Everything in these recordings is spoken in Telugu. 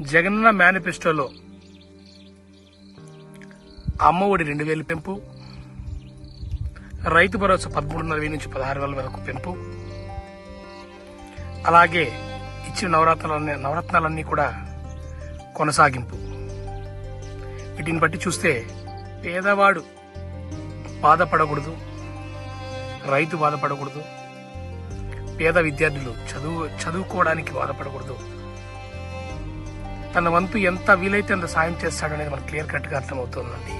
జగనన్న మేనిఫెస్టోలో అమ్మఒడి 2000 పెంపు, రైతు భరోసా 13,500 నుంచి 16,000 వరకు పెంపు, అలాగే ఇచ్చిన నవరత్నాలన్నీ కూడా కొనసాగింపు. వీటిని బట్టి చూస్తే పేదవాడు బాధపడకూడదు, రైతు బాధపడకూడదు, పేద విద్యార్థులు చదువుకోవడానికి బాధపడకూడదు. తన వంతు ఎంత వీలైతే అంత సాయం చేస్తాడనేది మనకు క్లియర్ కట్గా అర్థమవుతుందండి.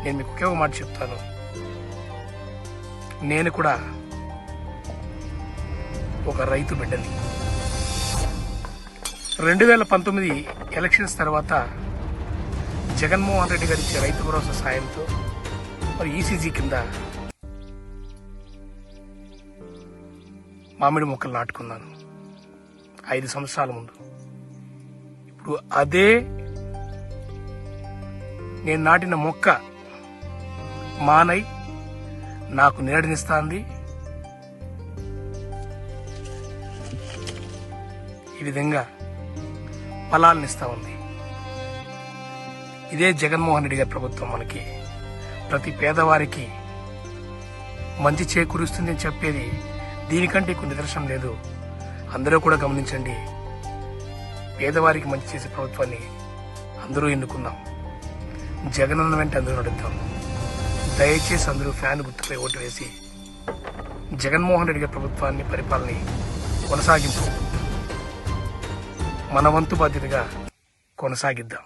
నేను మీకు ఒకే ఒక మాట చెప్తాను, నేను కూడా ఒక రైతు బిడ్డని. 2019 ఎలక్షన్స్ తర్వాత జగన్మోహన్ రెడ్డి గారు ఇచ్చే రైతు భరోసా సాయంతో మరి ఈసీజీ కింద మామిడి మొక్కలు నాటుకున్నాను 5 సంవత్సరాల ముందు. ఇప్పుడు అదే నేను నాటిన మొక్క మానై నాకు నీడనిస్తుంది. ఈ విధంగా ఫలాలనిస్తా ఉంది. ఇదే జగన్మోహన్ రెడ్డి గారి ప్రభుత్వం మనకి ప్రతి పేదవారికి మంచి చేకూరుస్తుంది అని చెప్పేది దీనికంటే ఎక్కువ నిదర్శనం లేదు. అందరూ కూడా గమనించండి, పేదవారికి మంచి చేసే ప్రభుత్వాన్ని అందరూ ఎన్నుకుందాం. జగనన్న వెంట అందరూ నడుద్దాం. దయచేసి అందరూ ఫ్యాన్ గుర్తుపై ఓటు వేసి జగన్మోహన్ రెడ్డి గారి ప్రభుత్వాన్ని పరిపాలన కొనసాగింపు మన వంతు బాధ్యతగా కొనసాగిద్దాం.